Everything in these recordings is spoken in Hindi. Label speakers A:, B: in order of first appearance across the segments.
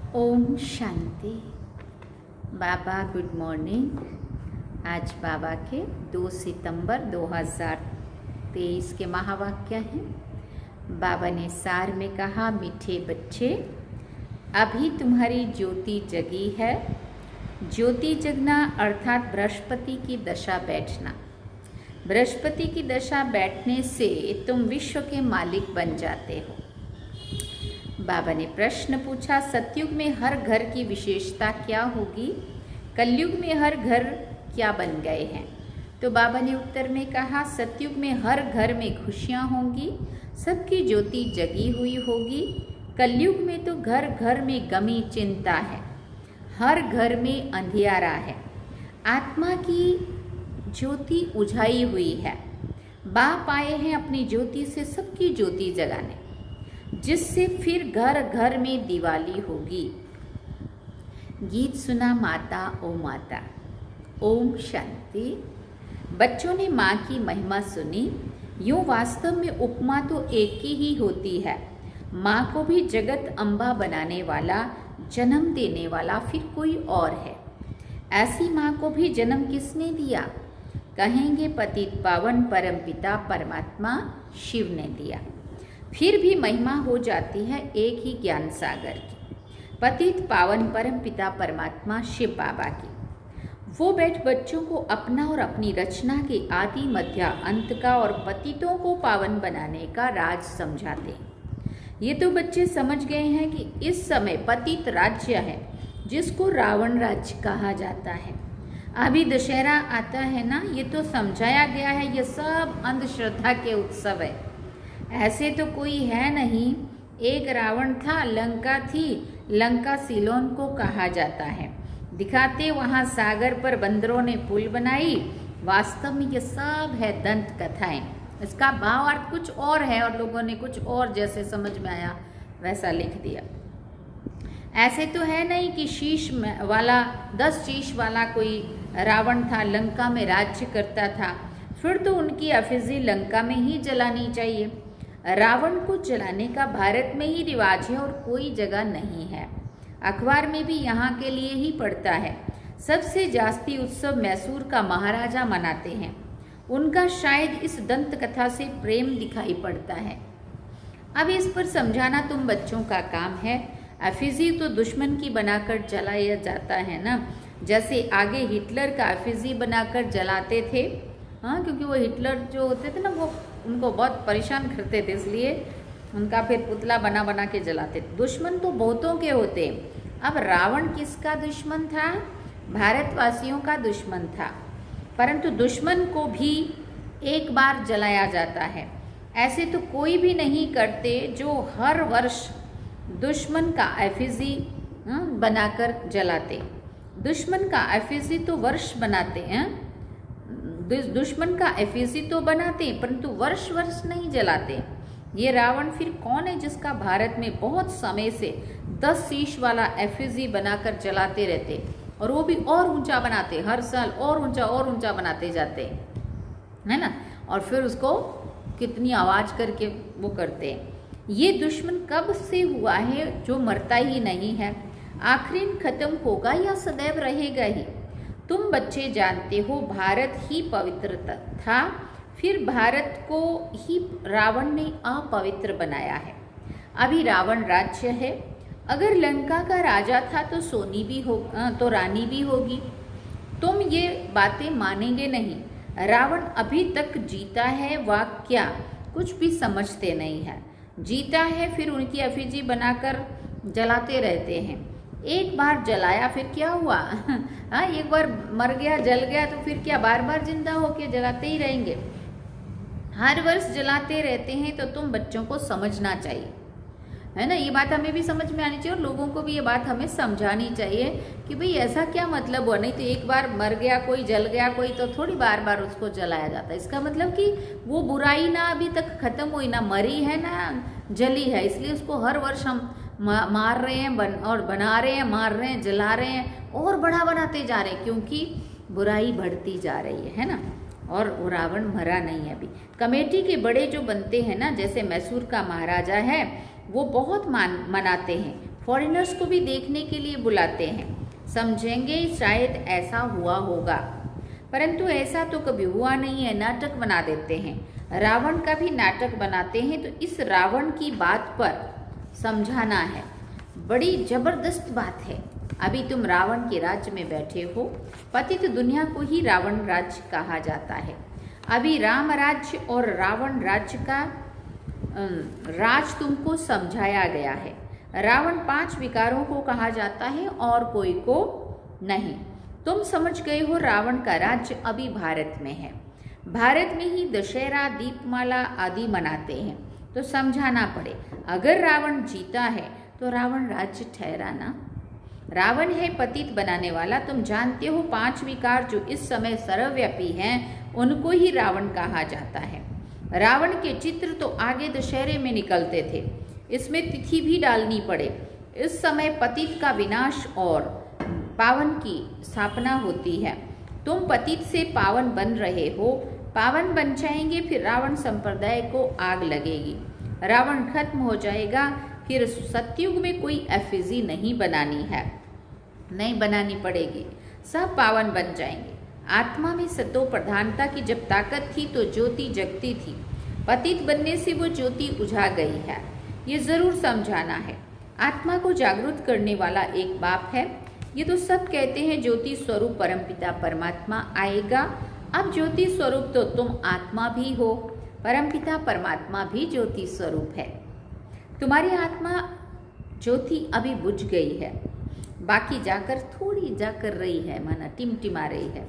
A: ओम शांति। बाबा गुड मॉर्निंग। आज बाबा के 2 सितंबर 2023 के महावाक्य हैं। बाबा ने सार में कहा, मीठे बच्चे, अभी तुम्हारी ज्योति जगी है। ज्योति जगना अर्थात बृहस्पति की दशा बैठना। बृहस्पति की दशा बैठने से तुम विश्व के मालिक बन जाते हो। बाबा ने प्रश्न पूछा, सतयुग में हर घर की विशेषता क्या होगी? कलयुग में हर घर क्या बन गए हैं? तो बाबा ने उत्तर में कहा, सतयुग में हर घर में खुशियाँ होंगी, सबकी ज्योति जगी हुई होगी। कलयुग में तो घर घर में गमी चिंता है, हर घर में अंधियारा है। आत्मा की ज्योति उझाई हुई है। बाप आए हैं अपनी ज्योति से सबकी ज्योति जगाने, जिससे फिर घर घर में दिवाली होगी। गीत सुना माता ओ माता। ओम शांति। बच्चों ने माँ की महिमा सुनी। यूँ वास्तव में उपमा तो एक ही होती है। माँ को भी जगत अम्बा बनाने वाला, जन्म देने वाला फिर कोई और है। ऐसी माँ को भी जन्म किसने दिया? कहेंगे पतित पावन परमपिता परमात्मा शिव ने दिया। फिर भी महिमा हो जाती है एक ही ज्ञान सागर की, पतित पावन परम पिता परमात्मा शिव बाबा की। वो बैठ बच्चों को अपना और अपनी रचना के आदि मध्य अंत का और पतितों को पावन बनाने का राज समझाते हैं। ये तो बच्चे समझ गए हैं कि इस समय पतित राज्य है, जिसको रावण राज्य कहा जाता है। अभी दशहरा आता है ना, ये तो समझाया गया है, ये सब अंधश्रद्धा के उत्सव है। ऐसे तो कोई है नहीं। एक रावण था, लंका थी, लंका सिलोन को कहा जाता है। दिखाते वहाँ सागर पर बंदरों ने पुल बनाई। वास्तव में ये सब है दंत कथाएं। इसका भाव अर्थ कुछ और है और लोगों ने कुछ और जैसे समझ में आया वैसा लिख दिया। ऐसे तो है नहीं कि 10 शीश वाला कोई रावण था, लंका में राज्य करता था। फिर तो उनकी अफिजी लंका में ही जलानी चाहिए। रावण को जलाने का भारत में ही रिवाज है और कोई जगह नहीं है। अखबार में भी यहाँ के लिए ही पड़ता है। सबसे जास्ती उत्सव मैसूर का महाराजा मनाते हैं। उनका शायद इस दंत कथा से प्रेम दिखाई पड़ता है। अब इस पर समझाना तुम बच्चों का काम है। अफिजी तो दुश्मन की बनाकर जलाया जाता है ना, जैसे आगे हिटलर का अफिजी बनाकर जलाते थे। हाँ, क्योंकि वो हिटलर जो होते थे ना, वो उनको बहुत परेशान करते थे, इसलिए उनका फिर पुतला बना बना के जलाते थे। दुश्मन तो बहुतों के होते। अब रावण किसका दुश्मन था? भारतवासियों का दुश्मन था। परंतु दुश्मन को भी एक बार जलाया जाता है। ऐसे तो कोई भी नहीं करते जो हर वर्ष दुश्मन का एफिजी बनाकर जलाते। दुश्मन का एफिजी तो वर्ष बनाते हैं। दुश्मन का एफिजी तो बनाते परंतु वर्ष वर्ष नहीं जलाते। ये रावण फिर कौन है जिसका भारत में बहुत समय से 10 शीश वाला एफिजी बनाकर जलाते रहते, और वो भी और ऊंचा बनाते, हर साल और ऊंचा बनाते जाते, है ना। और फिर उसको कितनी आवाज करके वो करते हैं। ये दुश्मन कब से हुआ है जो मरता ही नहीं है? आखिरी खत्म होगा या सदैव रहेगा ही? तुम बच्चे जानते हो भारत ही पवित्र था, फिर भारत को ही रावण ने अपवित्र बनाया है। अभी रावण राज्य है। अगर लंका का राजा था तो सोनी भी हो तो रानी भी होगी। तुम ये बातें मानेंगे नहीं। रावण अभी तक जीता है वा क्या? कुछ भी समझते नहीं है। जीता है फिर उनकी एफिजी बनाकर जलाते रहते हैं। एक बार जलाया फिर क्या हुआ? हाँ, एक बार मर गया, जल गया तो फिर क्या बार बार जिंदा होके जलाते ही रहेंगे? हर वर्ष जलाते रहते हैं। तो तुम बच्चों को समझना चाहिए, है ना। ये बात हमें भी समझ में आनी चाहिए और लोगों को भी ये बात हमें समझानी चाहिए कि भाई ऐसा क्या मतलब हुआ। नहीं तो एक बार मर गया कोई, जल गया कोई, तो थोड़ी बार बार उसको जलाया जाता है। इसका मतलब कि वो बुराई ना अभी तक खत्म हुई, ना मरी है ना जली है, इसलिए उसको हर वर्ष हम मार रहे हैं और बना रहे हैं, मार रहे हैं, जला रहे हैं और बड़ा बनाते जा रहे हैं, क्योंकि बुराई बढ़ती जा रही है ना। और वो रावण मरा नहीं है अभी। कमेटी के बड़े जो बनते हैं ना, जैसे मैसूर का महाराजा है, वो बहुत मनाते हैं, फॉरेनर्स को भी देखने के लिए बुलाते हैं। समझेंगे शायद ऐसा हुआ होगा, परंतु ऐसा तो कभी हुआ नहीं है। नाटक बना देते हैं, रावण का भी नाटक बनाते हैं। तो इस रावण की बात पर समझाना है, बड़ी जबरदस्त बात है। अभी तुम रावण के राज्य में बैठे हो। पतित दुनिया को ही रावण राज्य कहा जाता है। अभी राम राज्य और रावण राज्य का राज तुमको समझाया गया है। रावण 5 विकारों को कहा जाता है और कोई को नहीं। तुम समझ गए हो रावण का राज्य अभी भारत में है। भारत में ही दशहरा, दीपमाला आदि मनाते हैं। तो समझाना पड़े, अगर रावण जीता है तो रावण राज्य ठहरा ना। रावण है पतित बनाने वाला। तुम जानते हो 5 विकार जो इस समय सर्वव्यापी हैं, उनको ही रावण कहा जाता है। रावण के चित्र तो आगे दशहरे में निकलते थे। इसमें तिथि भी डालनी पड़े। इस समय पतित का विनाश और पावन की स्थापना होती है। तुम पतित से पावन बन रहे हो, पावन बन जाएंगे, फिर रावण संप्रदाय को आग लगेगी, रावण खत्म हो जाएगा। फिर सतयुग में कोई एफिजी नहीं बनानी है, नहीं बनानी पड़ेगी, सब पावन बन जाएंगे। आत्मा में सतो प्रधानता की जब ताकत थी तो ज्योति जगती थी। पतित बनने से वो ज्योति उझा गई है, ये जरूर समझाना है। आत्मा को जागृत करने वाला एक बाप है। ये तो सब कहते हैं ज्योति स्वरूप परमपिता परमात्मा आएगा। अब ज्योति स्वरूप तो तुम आत्मा भी हो, परमपिता परमात्मा भी ज्योति स्वरूप है। तुम्हारी आत्मा ज्योति अभी बुझ गई है, बाकी जाकर थोड़ी जाकर रही है, माना टिमटिमा रही है।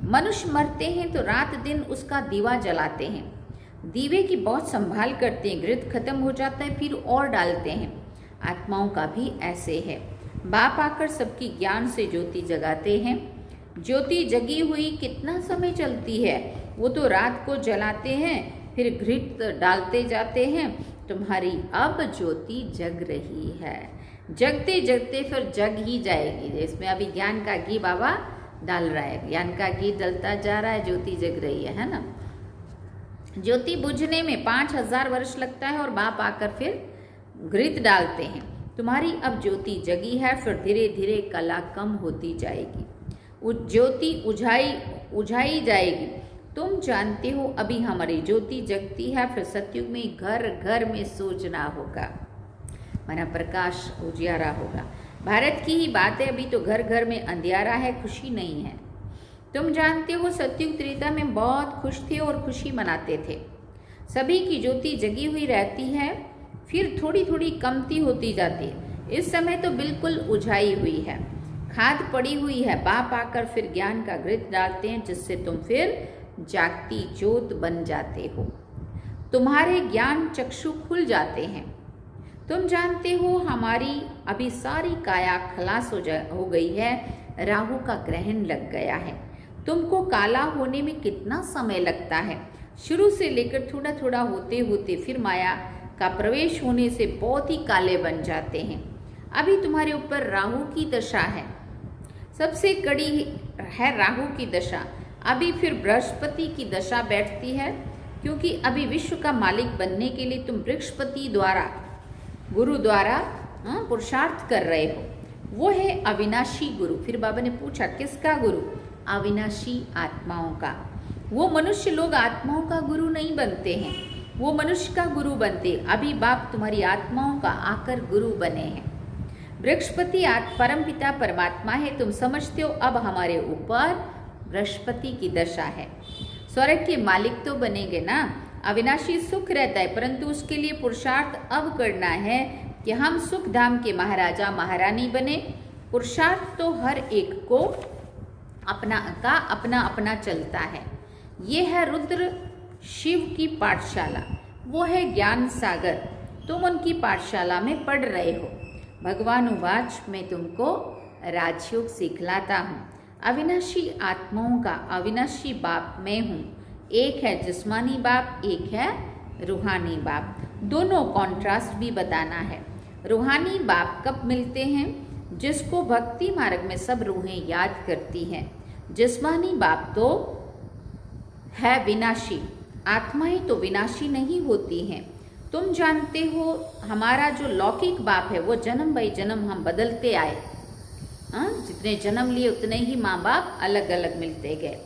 A: मनुष्य मरते हैं तो रात दिन उसका दीवा जलाते हैं, दीवे की बहुत संभाल करते हैं। घृत खत्म हो जाता है फिर और डालते हैं। आत्माओं का भी ऐसे है। बाप आकर सबकी ज्ञान से ज्योति जगाते हैं। ज्योति जगी हुई कितना समय चलती है, वो तो रात को जलाते हैं, फिर घृत डालते जाते हैं। तुम्हारी अब ज्योति जग रही है, जगते जगते फिर जग ही जाएगी। इसमें अभी ज्ञान का घी बाबा डाल रहा है, ज्ञान का घी डलता जा रहा है, ज्योति जग रही है ना। ज्योति बुझने में 5000 वर्ष लगता है और बाप आकर फिर घृत डालते हैं। तुम्हारी अब ज्योति जगी है, फिर धीरे धीरे कला कम होती जाएगी, ज्योति उझाई जाएगी। तुम जानते हो अभी हमारी ज्योति जगती है, फिर सतयुग में घर घर में सोचना होगा, माना प्रकाश उजियारा होगा। भारत की ही बात है, अभी तो घर घर में अंधियारा है, खुशी नहीं है। तुम जानते हो सतयुग त्रेता में बहुत खुश थे और खुशी मनाते थे। सभी की ज्योति जगी हुई रहती है, फिर थोड़ी थोड़ी कमती होती जाती है। इस समय तो बिल्कुल उझाई हुई है, खाद पड़ी हुई है। बाप आकर फिर ज्ञान का घृत डालते हैं, जिससे तुम फिर जागती ज्योत बन जाते हो। तुम्हारे ज्ञान चक्षु खुल जाते हैं। तुम जानते हो हमारी अभी सारी काया खलास हो गई है, राहु का ग्रहण लग गया है। तुमको काला होने में कितना समय लगता है, शुरू से लेकर थोड़ा थोड़ा होते होते फिर माया का प्रवेश होने से बहुत ही काले बन जाते हैं। अभी तुम्हारे ऊपर राहु की दशा है, सबसे कड़ी है राहु की दशा। अभी फिर बृहस्पति की दशा बैठती है, क्योंकि अभी विश्व का मालिक बनने के लिए तुम बृहस्पति द्वारा, गुरु द्वारा पुरुषार्थ कर रहे हो। वो है अविनाशी गुरु। फिर बाबा ने पूछा किसका गुरु? अविनाशी आत्माओं का। वो मनुष्य लोग आत्माओं का गुरु नहीं बनते हैं, वो मनुष्य का गुरु बनते। अभी बाप तुम्हारी आत्माओं का आकर गुरु बने हैं। बृहस्पति परमपिता परमात्मा है, तुम समझते हो। अब हमारे ऊपर बृहस्पति की दशा है। स्वर्ग के मालिक तो बनेंगे ना। अविनाशी सुख रहता है, परंतु उसके लिए पुरुषार्थ अब करना है कि हम सुख धाम के महाराजा महारानी बने। पुरुषार्थ तो हर एक को अपना अपना चलता है। ये है रुद्र शिव की पाठशाला, वो है ज्ञान सागर। तुम उनकी पाठशाला में पढ़ रहे हो। भगवान उवाच, मैं तुमको राजयोग सिखलाता हूँ। अविनाशी आत्माओं का अविनाशी बाप मैं हूँ। एक है जिस्मानी बाप, एक है रूहानी बाप। दोनों कॉन्ट्रास्ट भी बताना है। रूहानी बाप कब मिलते हैं? जिसको भक्ति मार्ग में सब रूहें याद करती हैं। जिस्मानी बाप तो है विनाशी। आत्माएं तो विनाशी नहीं होती हैं, तुम जानते हो हमारा जो लौकिक बाप है वो जन्म बाई जन्म हम बदलते आए। जितने जन्म लिए उतने ही माँ बाप अलग अलग मिलते गए।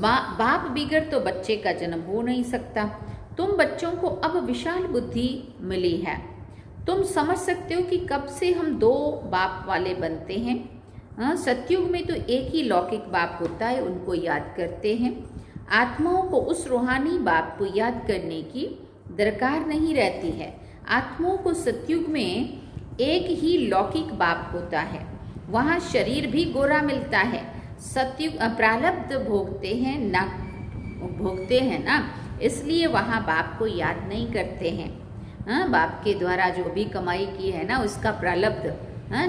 A: बाप बिगड़ तो बच्चे का जन्म हो नहीं सकता। तुम बच्चों को अब विशाल बुद्धि मिली है। तुम समझ सकते हो कि कब से हम दो बाप वाले बनते हैं। सतयुग में तो एक ही लौकिक बाप होता है, उनको याद करते हैं। आत्माओं को उस रूहानी बाप को याद करने की दरकार नहीं रहती है। आत्माओं को सतयुग में एक ही लौकिक बाप होता है, वहाँ शरीर भी गोरा मिलता है। सतयुग प्रारब्ध भोगते हैं ना, इसलिए वहाँ बाप को याद नहीं करते हैं। बाप के द्वारा जो भी कमाई की है ना उसका प्रारब्ध,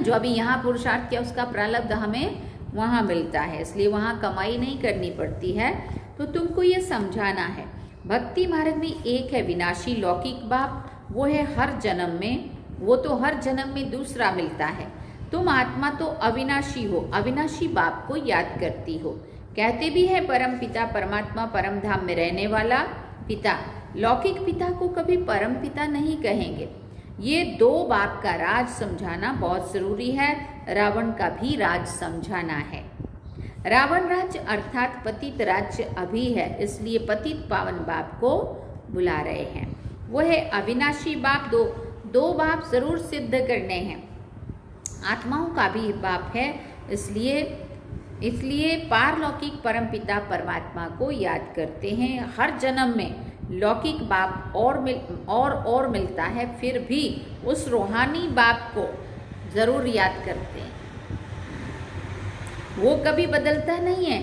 A: जो अभी यहाँ पुरुषार्थ किया उसका प्रारब्ध हमें वहाँ मिलता है, इसलिए वहाँ कमाई नहीं करनी पड़ती है। तो तुमको ये समझाना है, भक्ति मार्ग में एक है विनाशी लौकिक बाप, वो है हर जन्म में, वो तो हर जन्म में दूसरा मिलता है। तुम आत्मा तो अविनाशी हो, अविनाशी बाप को याद करती हो। कहते भी है परम पिता परमात्मा परम धाम में रहने वाला पिता। लौकिक पिता को कभी परम पिता नहीं कहेंगे। ये दो बाप का राज समझाना बहुत जरूरी है। रावण का भी राज समझाना है। रावण राज्य अर्थात पतित राज्य अभी है, इसलिए पतित पावन बाप को बुला रहे हैं। वो है अविनाशी बाप। दो बाप जरूर सिद्ध करने हैं। आत्माओं का भी बाप है, इसलिए पारलौकिक परमपिता परमात्मा को याद करते हैं। हर जन्म में लौकिक बाप और मिलता है, फिर भी उस रूहानी बाप को जरूर याद करते हैं। वो कभी बदलता नहीं है।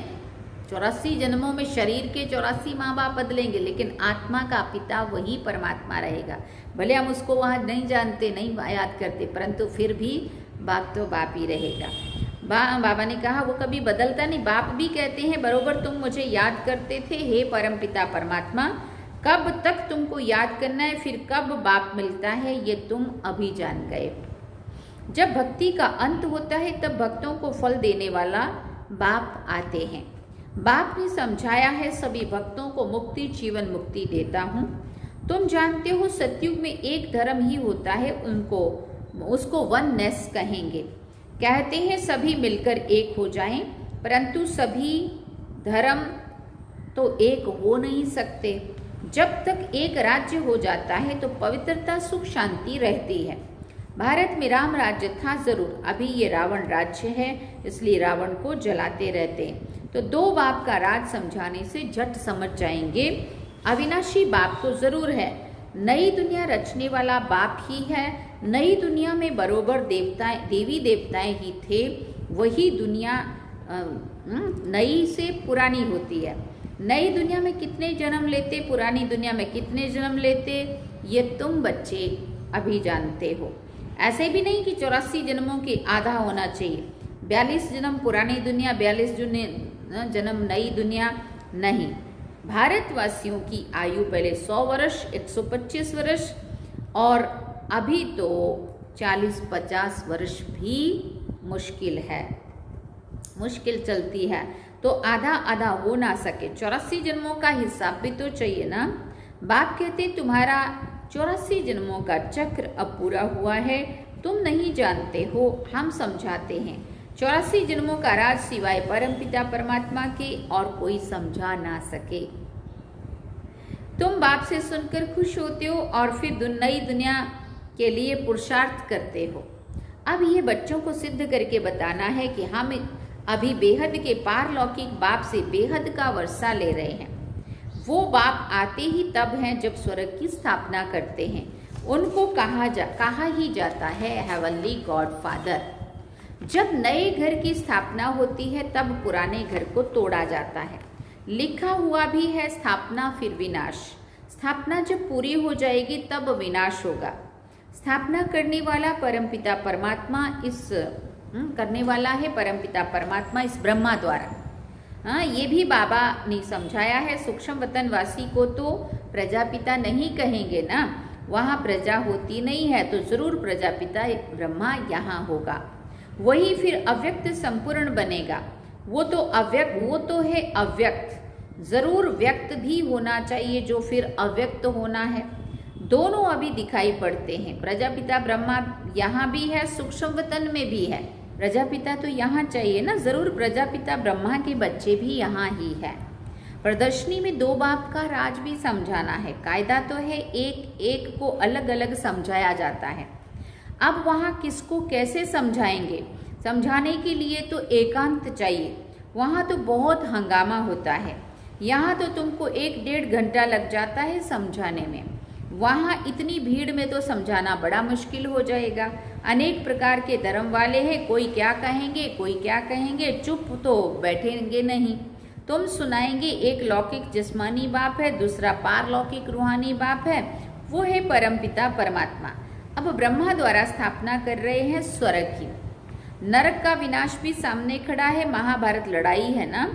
A: 84 जन्मों में शरीर के 84 माँ बाप बदलेंगे, लेकिन आत्मा का पिता वही परमात्मा रहेगा। भले हम उसको वहाँ नहीं जानते, नहीं याद करते, परंतु फिर भी बाप तो बाप ही रहेगा। बाबा ने कहा वो कभी बदलता नहीं। बाप भी कहते हैं बरोबर तुम मुझे याद करते थे, हे परमपिता परमात्मा, कब तक तुमको याद करना है, फिर कब बाप मिलता है ये तुम अभी जान गए हो। जब भक्ति का अंत होता है तब भक्तों को फल देने वाला बाप आते हैं। बाप ने समझाया है सभी भक्तों को मुक्ति जीवन मुक्ति देता हूँ। तुम जानते हो सतयुग में एक धर्म ही होता है, उसको वननेस कहेंगे। कहते हैं सभी मिलकर एक हो जाएं, परंतु सभी धर्म तो एक हो नहीं सकते। जब तक एक राज्य हो जाता है तो पवित्रता सुख शांति रहती है। भारत में राम राज्य था जरूर, अभी ये रावण राज्य है, इसलिए रावण को जलाते रहते हैं। तो दो बाप का राज समझाने से झट समझ जाएंगे अविनाशी बाप तो जरूर है। नई दुनिया रचने वाला बाप ही है। नई दुनिया में बरोबर देवी देवताएं ही थे। वही दुनिया नई से पुरानी होती है। नई दुनिया में कितने जन्म लेते, पुरानी दुनिया में कितने जन्म लेते, ये तुम बच्चे अभी जानते हो। ऐसे भी नहीं कि 84 जन्मों के आधा होना चाहिए। 42 जन्म पुरानी दुनिया, 42 जन्म नई दुनिया नहीं। भारतवासियों की आयु पहले 100 वर्ष, 125 वर्ष और अभी तो 40-50 वर्ष भी मुश्किल है, मुश्किल चलती है। तो आधा आधा हो ना सके। 84 जन्मों का हिसाब भी तो चाहिए ना। बाप कहते तुम्हारा 84 जन्मों का चक्र अब पूरा हुआ है, तुम नहीं जानते हो, हम समझाते हैं। 84 जन्मों का राज सिवाय परमपिता परमात्मा के और कोई समझा ना सके। तुम बाप से सुनकर खुश होते हो और फिर नई दुनिया के लिए पुरुषार्थ करते हो। अब ये बच्चों को सिद्ध करके बताना है कि हम अभी बेहद के पारलौकिक बाप से बेहद का वर्षा ले रहे हैं। वो बाप आते ही तब हैं जब स्वर्ग की स्थापना करते हैं। उनको कहा ही जाता है हेवनली गॉड फादर। जब नए घर की स्थापना होती है तब पुराने घर को तोड़ा जाता है। लिखा हुआ भी है स्थापना फिर विनाश। स्थापना जब पूरी हो जाएगी तब विनाश होगा। स्थापना करने वाला परमपिता परमात्मा करने वाला है परमपिता परमात्मा इस ब्रह्मा द्वारा। ये भी बाबा ने समझाया है। सूक्ष्म वतनवासी को तो प्रजापिता नहीं कहेंगे ना, वहाँ प्रजा होती नहीं है, तो जरूर प्रजापिता ब्रह्मा यहाँ होगा। वही फिर अव्यक्त संपूर्ण बनेगा। वो तो है अव्यक्त, जरूर व्यक्त भी होना चाहिए जो फिर अव्यक्त होना है। दोनों अभी दिखाई पड़ते हैं। प्रजापिता ब्रह्मा यहाँ भी है, सूक्ष्म वतन में भी है। प्रजापिता तो यहाँ चाहिए ना, जरूर प्रजापिता ब्रह्मा के बच्चे भी यहाँ ही है। प्रदर्शनी में दो बाप का राज भी समझाना है। कायदा तो है एक एक को अलग अलग समझाया जाता है। अब वहाँ किसको कैसे समझाएंगे? समझाने के लिए तो एकांत चाहिए। वहाँ तो बहुत हंगामा होता है। यहाँ तो तुमको 1-1.5 घंटा लग जाता है समझाने में। वहाँ इतनी भीड़ में तो समझाना बड़ा मुश्किल हो जाएगा। अनेक प्रकार के धर्म वाले हैं, कोई क्या कहेंगे कोई क्या कहेंगे, चुप तो बैठेंगे नहीं। तुम सुनाएंगे, एक लौकिक जिस्मानी बाप है, दूसरा पारलौकिक रूहानी बाप है, वो है परमपिता परमात्मा। अब ब्रह्मा द्वारा स्थापना कर रहे हैं स्वर्ग की। नरक का विनाश भी सामने खड़ा है, महाभारत लड़ाई है ना,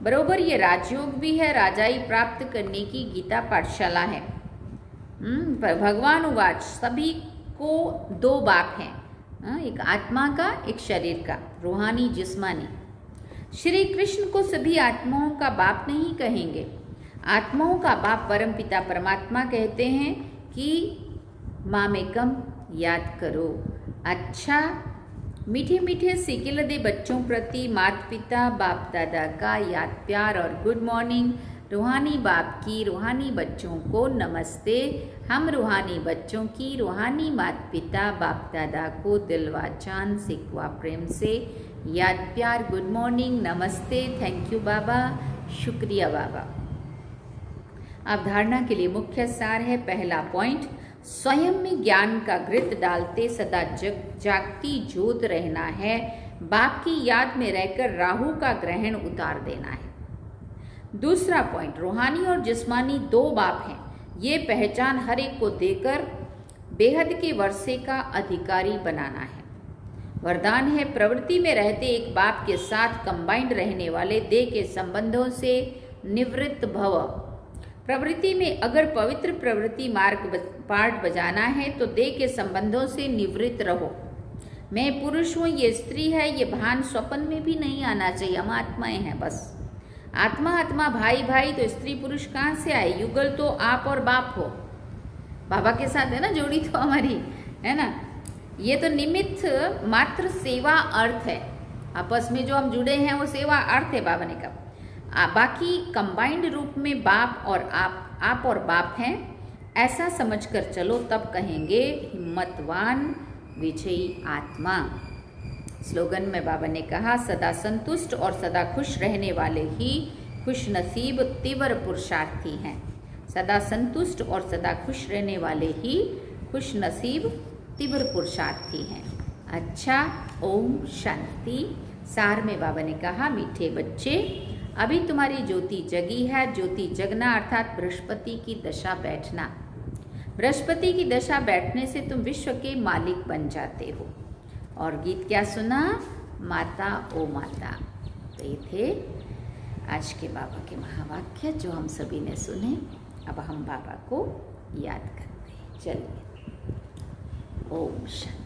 A: बरोबर ये राजयोग भी है, राजाई प्राप्त करने की गीता पाठशाला है। भगवान उवाच, सभी को दो बाप हैं, एक आत्मा का एक शरीर का, रूहानी जिस्मानी। श्री कृष्ण को सभी आत्माओं का बाप नहीं कहेंगे। आत्माओं का बाप परमपिता परमात्मा कहते हैं कि मामेकम याद करो। अच्छा, मीठे मीठे सिकिल दे बच्चों प्रति माता पिता बाप दादा का याद प्यार और गुड मॉर्निंग। रूहानी बाप की रूहानी बच्चों को नमस्ते। हम रूहानी बच्चों की रूहानी माता पिता बाप दादा को दिलवा जान सिकवा प्रेम से याद प्यार गुड मॉर्निंग नमस्ते। थैंक यू बाबा, शुक्रिया बाबा। अब धारणा के लिए मुख्य सार है। पहला पॉइंट, स्वयं में ज्ञान का घृत डालते सदा जागती ज्योत रहना है। बाप की याद में रहकर राहु का ग्रहण उतार देना है। दूसरा पॉइंट, रूहानी और जिस्मानी दो बाप हैं, ये पहचान हर एक को देकर बेहद के वर्षे का अधिकारी बनाना है। वरदान है, प्रवृत्ति में रहते एक बाप के साथ कंबाइंड रहने वाले देह के संबंधों से निवृत्त भव। प्रवृत्ति में अगर पवित्र प्रवृत्ति मार्ग पाठ बजाना है तो देह के संबंधों से निवृत्त रहो। मैं पुरुष हूँ, ये स्त्री है, ये भान स्वप्न में भी नहीं आना चाहिए। हम आत्माएं हैं बस। आत्मा आत्मा भाई भाई, तो स्त्री पुरुष कहाँ से आए? युगल तो आप और बाप हो, बाबा के साथ है ना जोड़ी तो हमारी, है ना। ये तो निमित्त मात्र सेवा अर्थ है। आपस में जो हम जुड़े हैं वो सेवा अर्थ है बाबा ने कहा। बाकी कंबाइंड रूप में बाप और आप और बाप हैं, ऐसा समझकर चलो, तब कहेंगे हिम्मतवान विजयी आत्मा। स्लोगन में बाबा ने कहा, सदा संतुष्ट और सदा खुश रहने वाले ही खुश नसीब तीव्र पुरुषार्थी हैं। सदा संतुष्ट और सदा खुश रहने वाले ही खुश नसीब तीव्र पुरुषार्थी हैं। अच्छा, ओम शांति। सार में बाबा ने कहा, मीठे बच्चे, अभी तुम्हारी ज्योति जगी है। ज्योति जगना अर्थात बृहस्पति की दशा बैठना। बृहस्पति की दशा बैठने से तुम विश्व के मालिक बन जाते हो। और गीत क्या सुना? माता ओ माता। तो ये थे आज के बाबा के महावाक्य जो हम सभी ने सुने। अब हम बाबा को याद करते हैं। चलिए, ओम शांति।